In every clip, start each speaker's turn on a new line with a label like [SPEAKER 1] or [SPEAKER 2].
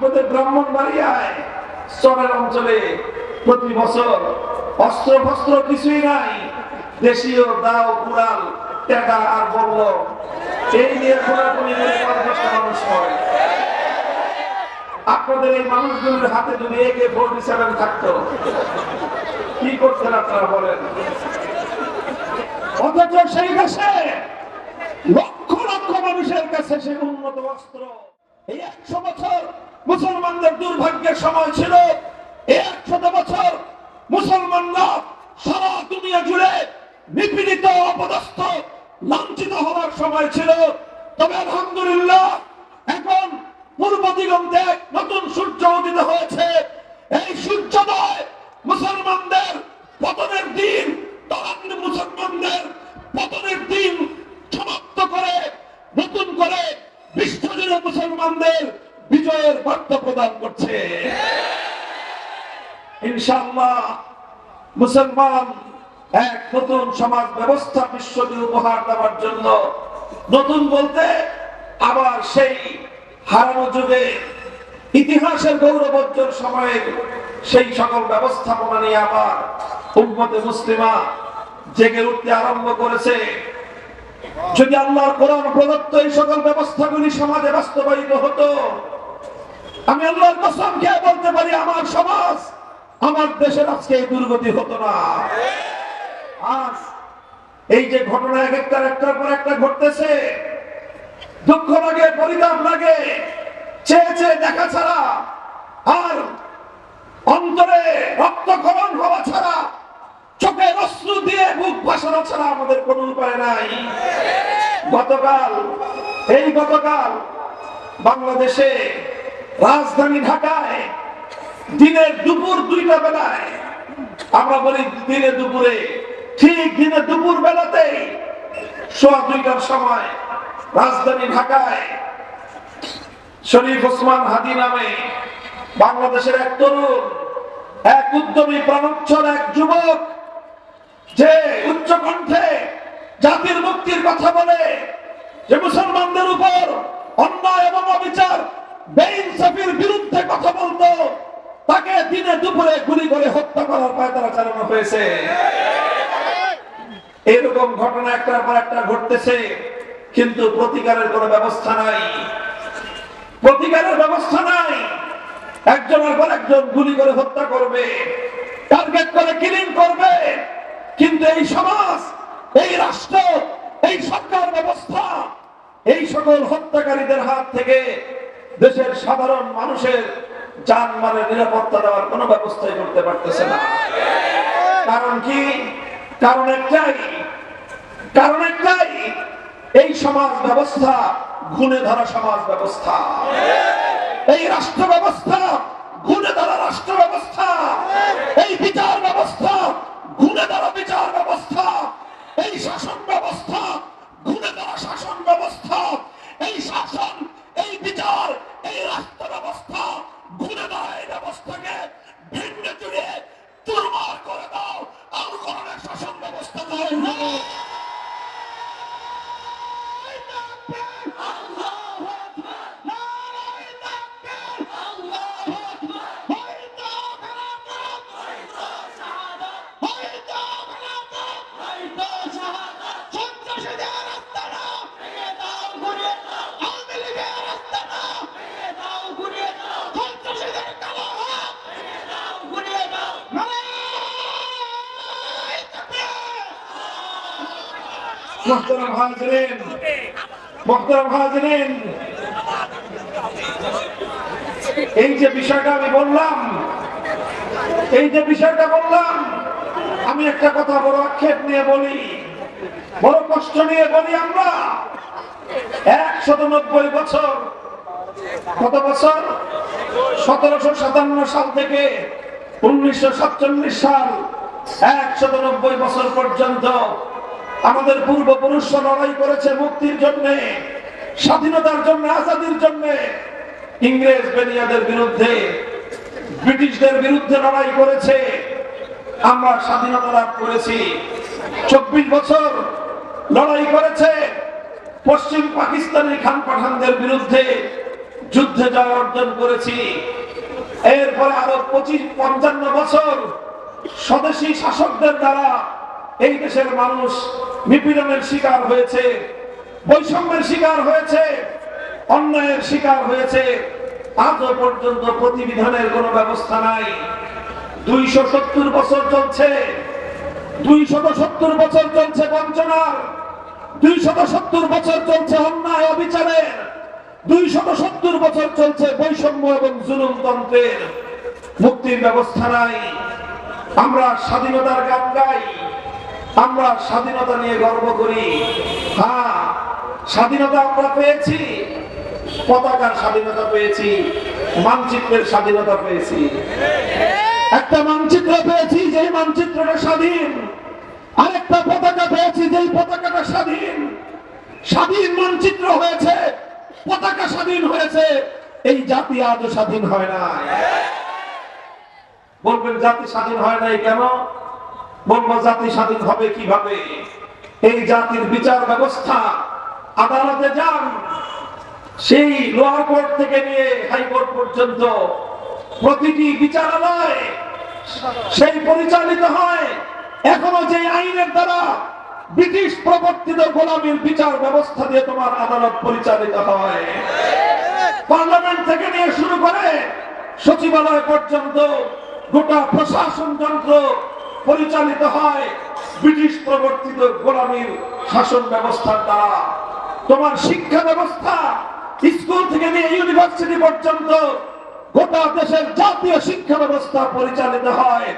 [SPEAKER 1] আপনাদের ব্রাহ্মণবাড়িয়ায় চরের অঞ্চলে প্রতি বছর অস্ত্র ফস্ত্র কিছুই নাই, দেশীয় দাও কুড়াল টেকা আর বলল এই নিয়ে খোলাখুলি করে 50টা মানুষ হয়। আপনাদের এই মানুষগুলোর হাতে যদি AK-47 থাকতো কি করতেন আপনারা বলেন? অথচ সেই দেশে লক্ষ লক্ষ মানুষের কাছে সে উন্নত অস্ত্র। এই 100 বছর মুসলমানদের দুর্ভাগ্যের সময় ছিল। এই 100 বছর মুসলমানরা সারা দুনিয়া জুড়ে নিপীড়িত, অপদস্থ, লাঞ্ছিত হওয়ার সময় ছিল। তবে আলহামদুলিল্লাহ এখন পূর্ব দিগন্তে নতুন সূর্য উদিত হয়েছে। এই সূর্যোদয় মুসলমানদের পতনের দিন, মুসলমানদের পতনের দিন সমাপ্ত করে নতুন করে বিশ্বজুড়ে মুসলমানদের বিজয়ের বার্তা প্রদান করছে। ইনশাআল্লাহ মুসলমান এক নতুন সমাজ ব্যবস্থা বিশ্বকে উপহার দেওয়ার জন্য, নতুন বলতে আবার সেই হারানো যুগে ইতিহাসের গৌরবোজ্জ্বল সময়ের সেই সকল ব্যবস্থাপনা নিয়ে আবার উম্মতে মুসলিমা জেগে উঠতে আরম্ভ করেছে। যদি আল্লাহর কোরআন প্রদত্ত এই সকল ব্যবস্থাগুলি সমাজে বাস্তবায়িত হতো, আমি আল্লাহর কসম খেয়ে বলতে পারি আমার সমাজ, আমার দেশের আজকে এই দুর্গতি হতো না। আজ এই যে ঘটনা একটার পর একটা ঘটতেছে, দুঃখ লাগে, পরিতাপ লাগে, চেয়ে চেয়ে দেখা ছাড়া আর অন্তরে রক্তক্ষরণ হওয়া ছাড়া, চোখে অশ্রু দিয়ে বুক ভাসানো ছাড়া আমাদের কোনো উপায় নাই। গতকাল বাংলাদেশে রাজধানী ঢাকায় দিনের দুপুর 2টা বেলায়, আমরা বলি দিনে দুপুরে, ঠিক দিনে দুপুর বেলাতেই সোয়া 2টার সময় রাজধানী ঢাকায় শরীফ ওসমান হাদি নামে বাংলাদেশের এক তরুণ, এক উদ্যমী, প্রাণোচ্ছল এক যুবক, যে উচ্চ কণ্ঠে জাতির মুক্তির কথা বলে, যে মুসলমানদের উপর অন্যায় এবং অবিচার, বেইনসাফির বিরুদ্ধে কথা বলতো, তাকে দিনে দুপুরে গুলি করে হত্যা করার পায়তারা চালানো হয়েছে। এরকম ঘটনা একটার পর একটা ঘটতেছে, কিন্তু প্রতিকারের কোনো ব্যবস্থা নাই। প্রতিকারের ব্যবস্থা নাই। একজনের পর একজন গুলি করে হত্যা করবে, টার্গেট করে কিলিং করবে, কিন্তু এই সমাজ, এই রাষ্ট্র, এই সরকার ব্যবস্থা এই সকল হত্যাকারীদের হাত থেকে দেশের সাধারণ মানুষের জানমালের নিরাপত্তা দেওয়ার কোনো ব্যবস্থাই করতে পারতেছে না। কারণ কি? কারণ একটাই, এই সমাজ ব্যবস্থা গুণে ধরা সমাজ ব্যবস্থা, এই রাষ্ট্র ব্যবস্থা গুণে ধরা রাষ্ট্র ব্যবস্থা, এই বিচার ব্যবস্থা গুণে ধরা বিচার ব্যবস্থা, এই শাসন ব্যবস্থা গুণে ধরা শাসন ব্যবস্থা, এই শাসন, এই বিচার, এই রাষ্ট্র ব্যবস্থা গুণে ধরা এই ব্যবস্থাকে ভিন্ন জুড়ে চুরমার করে দাও। আর করণের শাসন ব্যবস্থা তৈরি হবে। মুহতারাম হাজিরিন, এই যে বিষয়টা আমি বললাম, আমি একটা কথা বড় আক্ষেপ নিয়ে বলি, বড় কষ্ট নিয়ে বলি। আমরা 190 বছর, কত বছর? 1757 সাল থেকে 1947 সাল, 190 বছর পর্যন্ত আমাদের পূর্বপুরুষরা লড়াই করেছে মুক্তির জন্য, স্বাধীনতার জন্য, আজাদির জন্য। ইংরেজ বেনিয়াদের বিরুদ্ধে, ব্রিটিশদের বিরুদ্ধে লড়াই করেছে, আমরা স্বাধীনতা লাভ করেছি। 24 বছর লড়াই করেছে পশ্চিম পাকিস্তানি খান পাঠানদের বিরুদ্ধে, যুদ্ধে জয় অর্জন করেছি। এরপরে আরো 55 বছর স্বদেশী শাসকদের দ্বারা এই দেশের মানুষ নিপীড়নের শিকার হয়েছে, বৈষম্যের শিকার হয়েছে, অন্যায়ের শিকার হয়েছে। আজও পর্যন্ত প্রতিবিধানের কোনো ব্যবস্থা নাই। 270 বছর চলছে, 270 বছর চলছে বঞ্চনার, 270 বছর চলছে অন্যায় অবিচারের, 270 বছর চলছে বৈষম্য এবং জুলুমতন্ত্রের। মুক্তির ব্যবস্থা নাই। আমরা স্বাধীনতার গান গাই, আমরা স্বাধীনতা নিয়ে গর্ব করি। হ্যাঁ, স্বাধীনতা আমরা পেয়েছি, পতাকার স্বাধীনতা পেয়েছি, মানচিত্রের স্বাধীনতা পেয়েছি। একটা মানচিত্র পেয়েছি, যে মানচিত্রটা স্বাধীন। আরেকটা পতাকা পেয়েছি, যে পতাকাটা স্বাধীন। স্বাধীন মানচিত্র হয়েছে, পতাকা স্বাধীন হয়েছে, এই জাতি আজও স্বাধীন হয় না। বলবেন জাতি স্বাধীন হয় নাই কেন? বলবো জাতি স্বাধীন হবে কিভাবে? এই জাতির বিচার ব্যবস্থা, আদালতে যান, সেই লোয়ার কোর্ট থেকে নিয়ে হাইকোর্ট পর্যন্ত প্রতিটি বিচারালয় সেই পরিচালিত হয় এখনো যে আইনের দ্বারা ব্রিটিশ প্রবর্তিত গোলামীর বিচার ব্যবস্থা দিয়ে তোমার আদালত পরিচালিত হয়। পার্লামেন্ট থেকে নিয়ে শুরু করে সচিবালয় পর্যন্ত গোটা প্রশাসন যন্ত্র পরিচালিত হয় ব্রিটিশ প্রবর্তিত গোলামীর শাসন ব্যবস্থার দ্বারা। তোমার শিক্ষা ব্যবস্থা স্কুল থেকে নিয়ে ইউনিভার্সিটি পর্যন্ত গোটা দেশের জাতীয় শিক্ষা ব্যবস্থা পরিচালিত হয়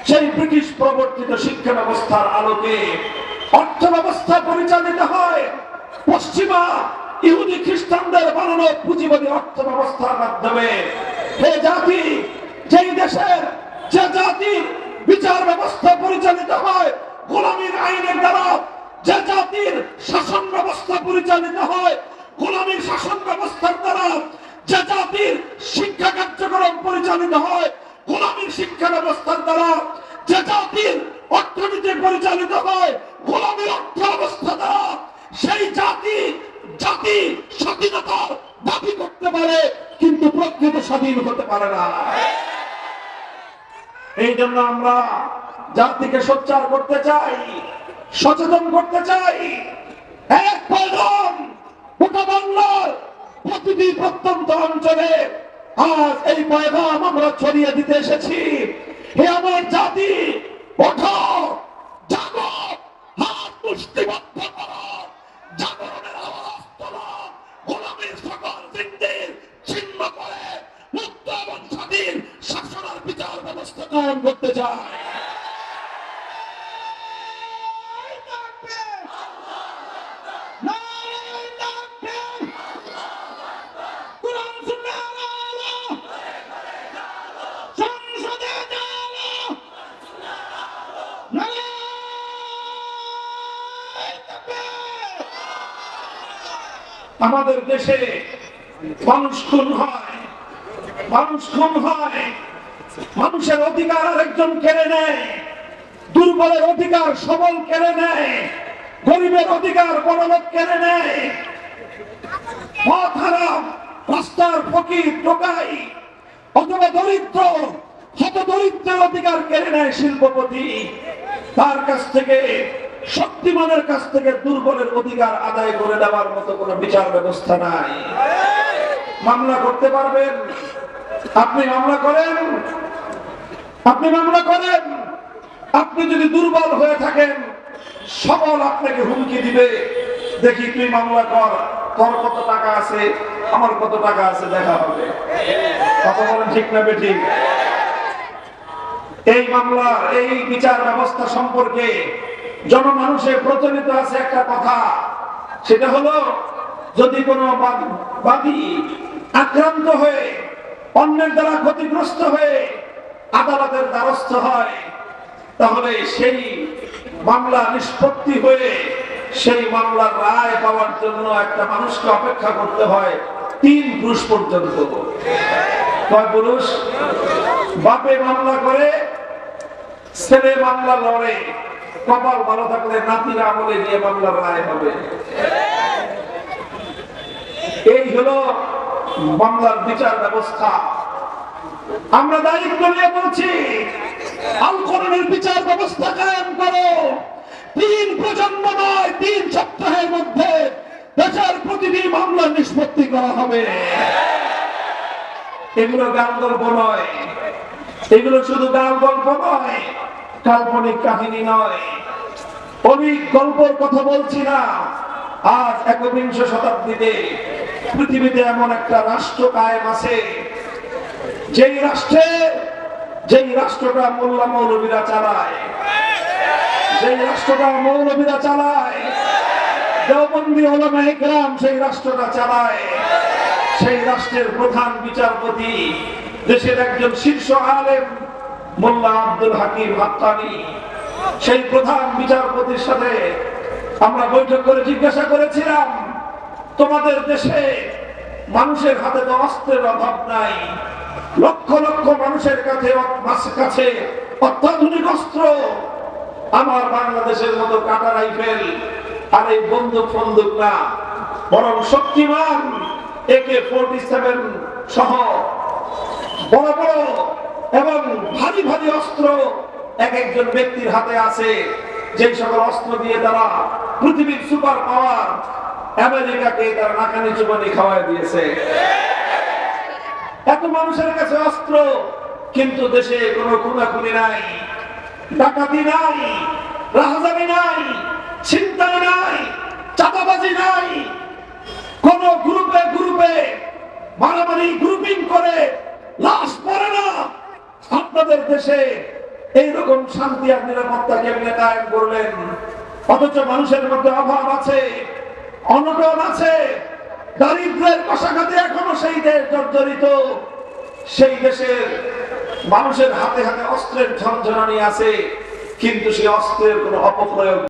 [SPEAKER 1] সেই ব্রিটিশ প্রবর্তিত শিক্ষা ব্যবস্থার আলোকে। অর্থ ব্যবস্থা পরিচালিত হয় পশ্চিমা ইহুদি খ্রিস্টানদের বানানো পুঁজিবাদী অর্থ ব্যবস্থার মাধ্যমে। এই জাতি, যেই দেশের যে জাতির বিচার ব্যবস্থা পরিচালিত হয় গোলামীর আইনের দ্বারা, যে জাতির শাসন ব্যবস্থা পরিচালিত হয় গোলামীর শাসন ব্যবস্থার দ্বারা, যে জাতির শিক্ষা কার্যক্রম পরিচালিত হয় গোলামীর শিক্ষা ব্যবস্থার দ্বারা, যে জাতির অর্থনীতি পরিচালিত হয় গোলামীর অর্থ ব্যবস্থা দ্বারা, সেই জাতি স্বাধীনতার দাবি করতে পারে কিন্তু প্রকৃত স্বাধীন হতে পারে না। এই জন্য আমরা জাতিকে সোচ্চার করতে চাই, সচেতন করতে চাই। এক পয়গাম গোটা বাংলার প্রতিটি প্রত্যন্ত অঞ্চলে আজ এই পয়গাম আমরা ছড়িয়ে দিতে এসেছি। হে আমার জাতি, ওঠো, জাগো, হাত মুষ্টিবদ্ধ করো, জাগরণের আওয়াজ তোলো, গোলামীর সকল জিন্দির ছিন্ন করে মুক্ত এবং স্বাধীন শাসনের বিচার ব্যবস্থা কায়েম করতে চায়। আমাদের দেশে মানুষ খুন হয়, মানুষের অধিকার আরেকজন কেড়ে নেয়, দুর্বলের অধিকার সবল কেড়ে নেয়, গরিবের অধিকার বড়লোক কেড়ে নেয়, পথ হারাম, রাস্তার ফকির, টোকাই অথবা দরিদ্র, হত দরিদ্রের অধিকার কেড়ে নেয় শিল্পপতি। তার কাছ থেকে, শক্তিমানের কাছ থেকে দুর্বলের অধিকার আদায় করে দেওয়ার মতো কোনো বিচার ব্যবস্থা নাই। মামলা করতে পারবেন? আপনি মামলা করেন, আপনি যদি দুর্বল হয়ে থাকেন সবল আপনাকে হুমকি দিবে, দেখি তুই মামলা কর, তোর কত টাকা আছে, আমার কত টাকা আছে, দেখা হবে। কথা বলেন ঠিক না বেঠিক? এই মামলা, এই বিচার ব্যবস্থা সম্পর্কে জনমানুষে প্রচলিত আছে একটা কথা, সেটা হলো যদি কোনো বাদী আক্রান্ত হয়ে অন্যের দ্বারা ক্ষতিগ্রস্ত হয়ে আদালতের দ্বারস্থ হয় তাহলে সেই মামলা নিষ্পত্তি হয়ে সেই মামলার রায় পাওয়ার জন্য একটা মানুষকে অপেক্ষা করতে হয় 3 পুরুষ পর্যন্ত। কয় পুরুষ? বাপে মামলা করে, ছেলে মামলা লড়ে, কপাল ভালো থাকলে নাতির আমলে গিয়ে মামলার রায় হবে। এই হলো বাংলার বিচার ব্যবস্থা। আমরা দায়িত্ব নিয়ে বলছি, আল কোরআনের বিচার ব্যবস্থা কায়েম করো। 3 প্রজন্ম নয়, 3 সপ্তাহের মধ্যে দেশের প্রতিটি মামলা নিষ্পত্তি করা হবে। এগুলো গান গল্প নয়, এগুলো শুধু গান গল্প নয়, কাল্পনিক কাহিনী নয়। অনেক গল্পের কথা বলছি না। আজ একবিংশ শতাব্দীতে পৃথিবীতে এমন একটা রাষ্ট্র কায়েম আছে, যেই রাষ্ট্রটা মোল্লা মৌলবীরা চালায়, যেই রাষ্ট্রটা মৌলবীরা চালায়, দেওবন্দি উলামায়ে কেরাম সেই রাষ্ট্রটা চালায়। সেই রাষ্ট্রের প্রধান বিচারপতি দেশের একজন শীর্ষ আলেম মোল্লা আব্দুল হাকিম হাক্কানি। সেই প্রধান বিচারপতির সাথে আমরা বৈঠক করে জিজ্ঞাসা করেছিলাম, তোমাদের দেশে মানুষের হাতে তো অস্ত্রের অভাব নাই, লক্ষ লক্ষ মানুষের কাছে অত্যাধুনিক অস্ত্র। আমার বাংলাদেশের মতো কাটা রাইফেল আর এই বন্দুক না, বরং শক্তিমান AK-47 সহ বড় বড় এবং ভারী ভারী অস্ত্র এক একজন ব্যক্তির হাতে আছে, যেই সকল অস্ত্র দিয়ে তারা পৃথিবীর সুপার পাওয়ার আমেরিকাকে তারা নাকানি চুবানি খাওয়াই দিয়েছে। এত মানুষের কাছে অস্ত্র, কিন্তু দেশে কোনো খুনাখুনি নাই, ডাকাতি নাই, রাহাজানি নাই, ছিনতাই নাই, চাঁদাবাজি নাই। কোন গ্রুপে গ্রুপে মারামারি গ্রুপিং করে লাশ পড়ে না। আপনাদের দেশে এইরকম শান্তি আর নিরাপত্তা কেমনে কায়েম করলেন? অথচ মানুষের মধ্যে অভাব আছে, অনটন আছে, দারিদ্র্যের কষাঘাতে এখনো সেই দেশ জর্জরিত। সেই দেশের মানুষের হাতে হাতে অস্ত্রের ঝনঝনানি আছে, কিন্তু সেই অস্ত্রের কোনো অপপ্রয়োগ